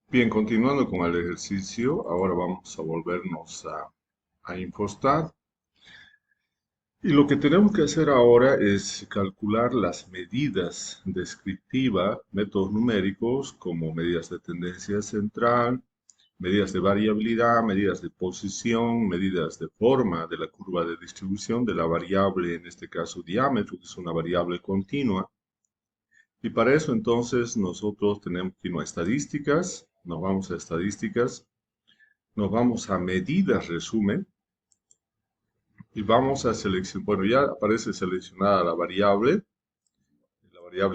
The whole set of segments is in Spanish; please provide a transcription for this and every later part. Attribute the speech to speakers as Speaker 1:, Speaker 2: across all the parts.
Speaker 1: Bien, continuando con el ejercicio, ahora vamos a volvernos a Infostat. Y lo que tenemos que hacer ahora es calcular las medidas descriptivas, métodos numéricos como medidas de tendencia central, medidas de variabilidad, medidas de posición, medidas de forma de la curva de distribución de la variable, en este caso diámetro, que es una variable continua. Y para eso entonces nosotros tenemos que irnos a estadísticas, nos vamos a estadísticas. Nos vamos a medidas resumen y vamos a seleccionar, bueno, ya aparece seleccionada la variable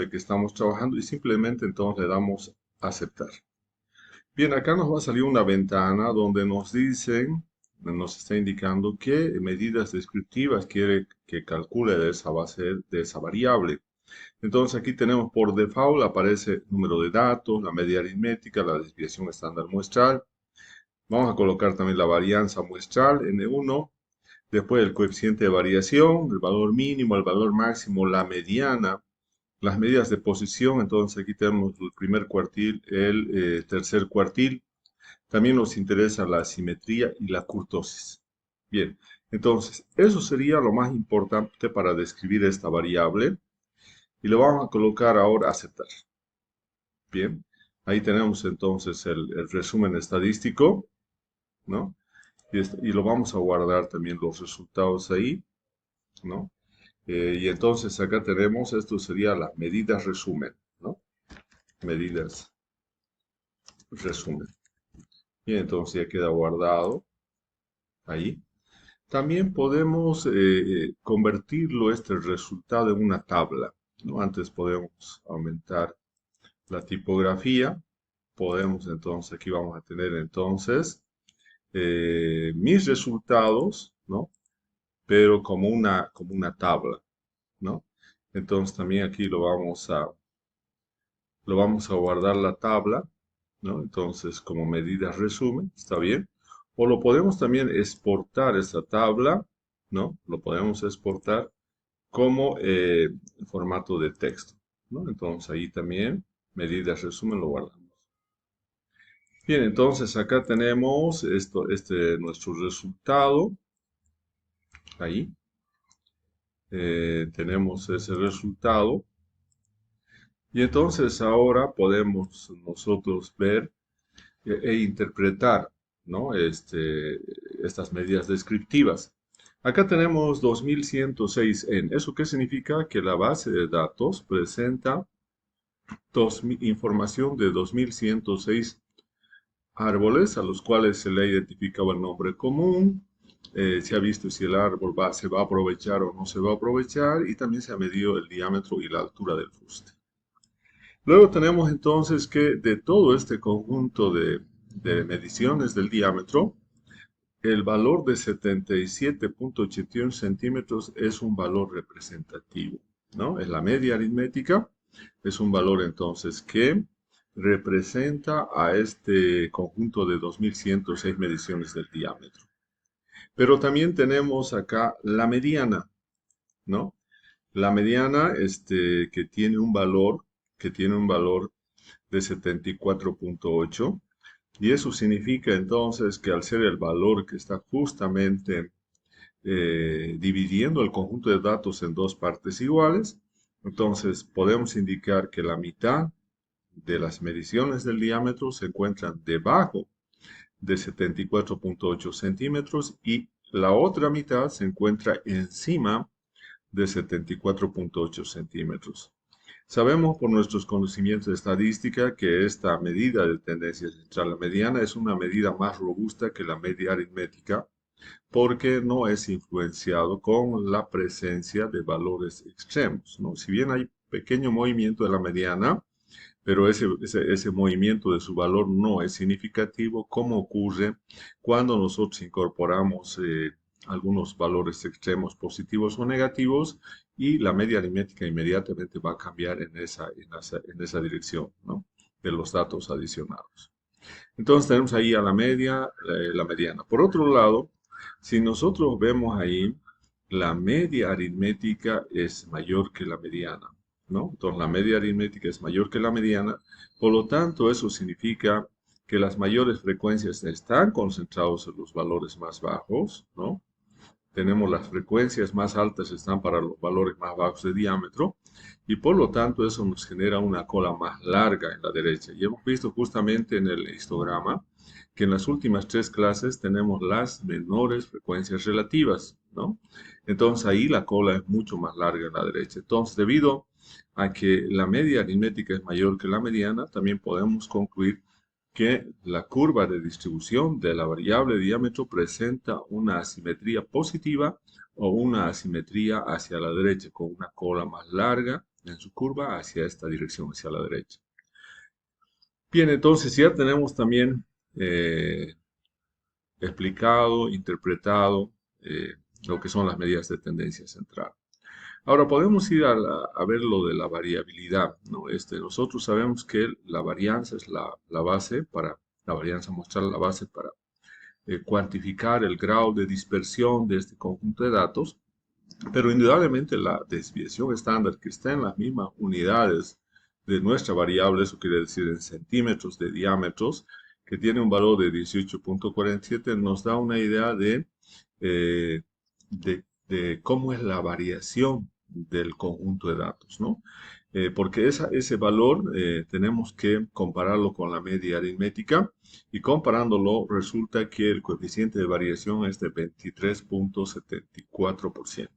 Speaker 1: que estamos trabajando y simplemente entonces le damos aceptar. Bien, acá nos va a salir una ventana donde nos está indicando qué medidas descriptivas quiere que calcule de esa base, de esa variable. Entonces aquí tenemos por default, aparece número de datos, la media aritmética, la desviación estándar muestral. Vamos a colocar también la varianza muestral, N1, después el coeficiente de variación, el valor mínimo, el valor máximo, la mediana, las medidas de posición. Entonces aquí tenemos el primer cuartil, el tercer cuartil. También nos interesa la simetría y la kurtosis. Bien, entonces eso sería lo más importante para describir esta variable. Y lo vamos a colocar ahora a aceptar. Bien, ahí tenemos entonces el resumen estadístico, ¿no? Y lo vamos a guardar también los resultados ahí, ¿no? Y entonces acá tenemos, esto sería las medidas resumen, ¿no? Medidas resumen. Y entonces ya queda guardado ahí. También podemos convertirlo, este resultado, en una tabla, ¿no? Antes podemos aumentar la tipografía. Podemos entonces, aquí vamos a tener entonces mis resultados, ¿no? Pero como una tabla, ¿no? Entonces también aquí lo vamos a guardar la tabla, ¿no? Entonces como medidas resumen, está bien. O lo podemos también exportar esta tabla, ¿no? Lo podemos exportar como formato de texto, ¿no? Entonces ahí también medidas resumen lo guardamos. Bien, entonces acá tenemos nuestro resultado, ahí. Tenemos ese resultado. Y entonces ahora podemos nosotros ver e interpretar, ¿no? Estas medidas descriptivas. Acá tenemos 2106 en. ¿Eso qué significa? Que la base de datos presenta información de 2106 árboles a los cuales se le ha identificado el nombre común, se ha visto si el árbol se va a aprovechar o no se va a aprovechar y también se ha medido el diámetro y la altura del fuste. Luego tenemos entonces que de todo este conjunto de mediciones del diámetro, el valor de 77,81 centímetros es un valor representativo, ¿no? Es la media aritmética, es un valor entonces que representa a este conjunto de 2106 mediciones del diámetro. Pero también tenemos acá la mediana, ¿no? La mediana, que tiene un valor de 74,8. Y eso significa entonces que al ser el valor que está justamente dividiendo el conjunto de datos en dos partes iguales, entonces podemos indicar que la mitad de las mediciones del diámetro se encuentran debajo de 74,8 centímetros y la otra mitad se encuentra encima de 74,8 centímetros. Sabemos por nuestros conocimientos de estadística que esta medida de tendencia central a mediana es una medida más robusta que la media aritmética porque no es influenciado con la presencia de valores extremos, ¿no? Si bien hay pequeño movimiento de la mediana, pero ese movimiento de su valor no es significativo, como ocurre cuando nosotros incorporamos algunos valores extremos positivos o negativos y la media aritmética inmediatamente va a cambiar en esa dirección, ¿no? De los datos adicionados. Entonces tenemos ahí a la media, la mediana. Por otro lado, si nosotros vemos ahí, la media aritmética es mayor que la mediana, ¿no? Entonces la media aritmética es mayor que la mediana, por lo tanto eso significa que las mayores frecuencias están concentradas en los valores más bajos, ¿no? Tenemos las frecuencias más altas están para los valores más bajos de diámetro y por lo tanto eso nos genera una cola más larga en la derecha. Y hemos visto justamente en el histograma que en las últimas tres clases tenemos las menores frecuencias relativas, ¿no? Entonces ahí la cola es mucho más larga en la derecha. Entonces, debido a que la media aritmética es mayor que la mediana, también podemos concluir que la curva de distribución de la variable diámetro presenta una asimetría positiva o una asimetría hacia la derecha, con una cola más larga en su curva hacia esta dirección, hacia la derecha. Bien, entonces ya tenemos también eh, explicado, interpretado lo que son las medidas de tendencia central. Ahora podemos ir a ver lo de la variabilidad, ¿no? Nosotros sabemos que la varianza es la base para, la varianza muestral la base para cuantificar el grado de dispersión de este conjunto de datos, pero indudablemente la desviación estándar que está en las mismas unidades de nuestra variable, eso quiere decir en centímetros de diámetros, que tiene un valor de 18.47, nos da una idea eh, de cómo es la variación del conjunto de datos, ¿no? Porque ese valor tenemos que compararlo con la media aritmética y comparándolo resulta que el coeficiente de variación es de 23.74%.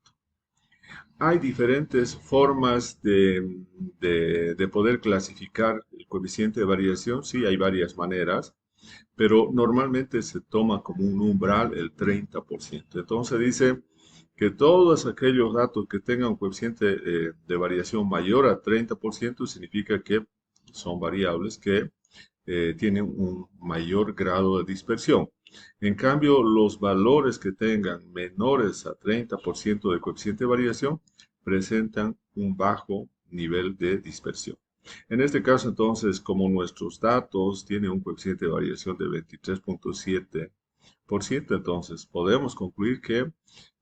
Speaker 1: Hay diferentes formas de poder clasificar el coeficiente de variación, sí, hay varias maneras, pero normalmente se toma como un umbral el 30%. Entonces dice que todos aquellos datos que tengan un coeficiente de variación mayor a 30% significa que son variables que tienen un mayor grado de dispersión. En cambio, los valores que tengan menores a 30% de coeficiente de variación presentan un bajo nivel de dispersión. En este caso, entonces, como nuestros datos tienen un coeficiente de variación de 23.7%, entonces podemos concluir que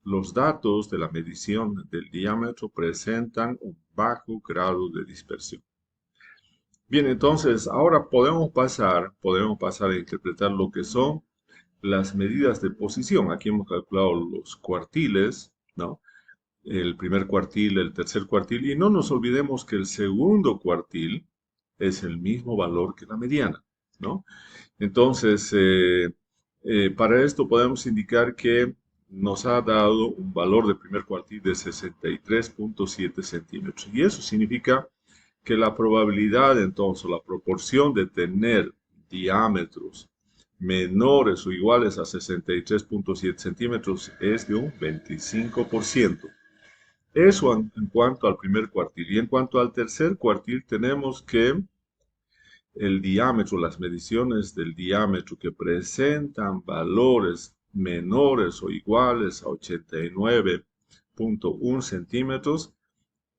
Speaker 1: los datos de la medición del diámetro presentan un bajo grado de dispersión. Bien, entonces ahora podemos pasar a interpretar lo que son las medidas de posición. Aquí hemos calculado los cuartiles, ¿no? El primer cuartil, el tercer cuartil, y no nos olvidemos que el segundo cuartil es el mismo valor que la mediana, ¿no? Entonces, para esto podemos indicar que nos ha dado un valor de primer cuartil de 63.7 centímetros. Y eso significa que la probabilidad, entonces, la proporción de tener diámetros menores o iguales a 63.7 centímetros es de un 25%. Eso en cuanto al primer cuartil. Y en cuanto al tercer cuartil, tenemos que el diámetro, las mediciones del diámetro que presentan valores menores o iguales a 89.1 centímetros,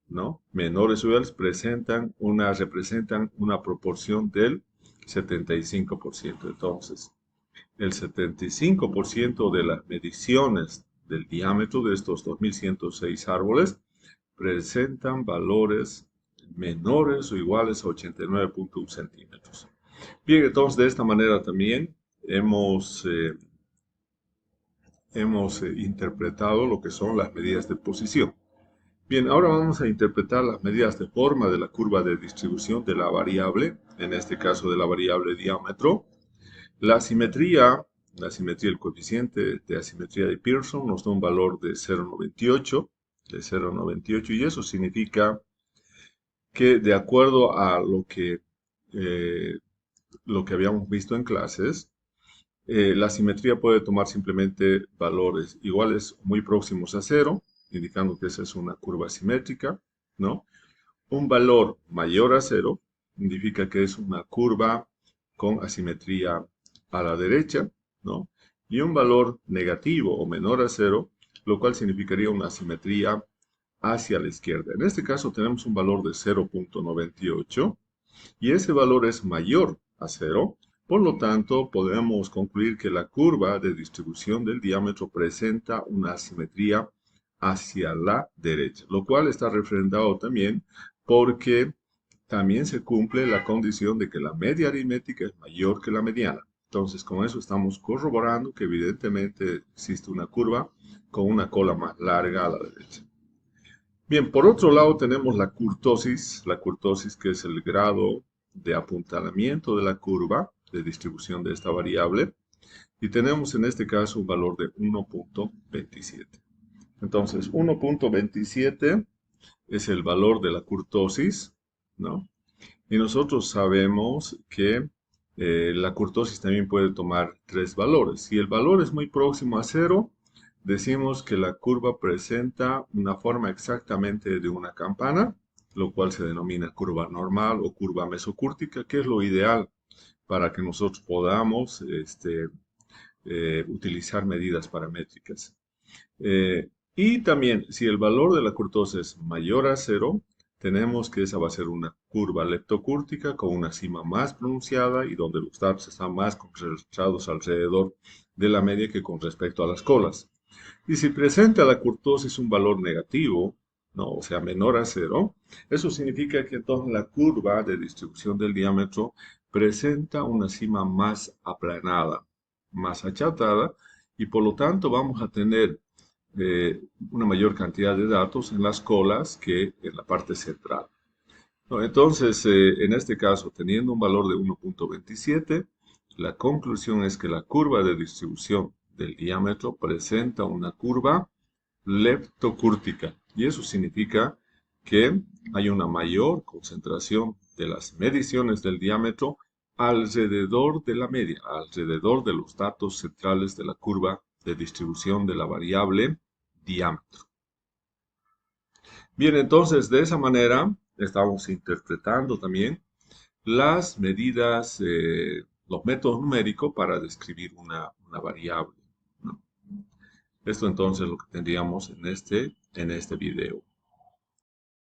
Speaker 1: ¿no? Menores o iguales representan una proporción del 75%. Entonces, el 75% de las mediciones del diámetro de estos 2106 árboles presentan valores menores o iguales a 89.1 centímetros. Bien, entonces de esta manera también hemos interpretado lo que son las medidas de posición. Bien, ahora vamos a interpretar las medidas de forma de la curva de distribución de la variable, en este caso de la variable diámetro. La asimetría, el coeficiente de asimetría de Pearson nos da un valor de 0,98, y eso significa que de acuerdo a eh, lo que habíamos visto en clases, la simetría puede tomar simplemente valores iguales muy próximos a cero, indicando que esa es una curva simétrica, ¿no? Un valor mayor a cero indica que es una curva con asimetría a la derecha, ¿no? Y un valor negativo o menor a cero, lo cual significaría una asimetría hacia la izquierda. En este caso tenemos un valor de 0.98 y ese valor es mayor a cero. Por lo tanto, podemos concluir que la curva de distribución del diámetro presenta una asimetría hacia la derecha, lo cual está refrendado también porque también se cumple la condición de que la media aritmética es mayor que la mediana. Entonces, con eso estamos corroborando que evidentemente existe una curva con una cola más larga a la derecha. Bien, por otro lado tenemos la curtosis que es el grado de apuntalamiento de la curva de distribución de esta variable, y tenemos en este caso un valor de 1.27. Entonces, 1.27 es el valor de la curtosis, ¿no? Y nosotros sabemos que la curtosis también puede tomar tres valores. Si el valor es muy próximo a cero, decimos que la curva presenta una forma exactamente de una campana, lo cual se denomina curva normal o curva mesocúrtica, que es lo ideal para que nosotros podamos utilizar medidas paramétricas. Y también, si el valor de la kurtosis es mayor a cero, tenemos que esa va a ser una curva leptocúrtica con una cima más pronunciada y donde los datos están más concentrados alrededor de la media que con respecto a las colas. Y si presenta la kurtosis un valor negativo, no, o sea, menor a cero, eso significa que entonces la curva de distribución del diámetro presenta una cima más aplanada, más achatada, y por lo tanto vamos a tener una mayor cantidad de datos en las colas que en la parte central. No, entonces, en este caso, teniendo un valor de 1.27, la conclusión es que la curva de distribución del diámetro presenta una curva leptocúrtica, y eso significa que hay una mayor concentración de las mediciones del diámetro alrededor de la media, alrededor de los datos centrales de la curva de distribución de la variable diámetro. Bien, entonces de esa manera estamos interpretando también las medidas, los métodos numéricos para describir una variable, ¿no? Esto entonces es lo que tendríamos en este video.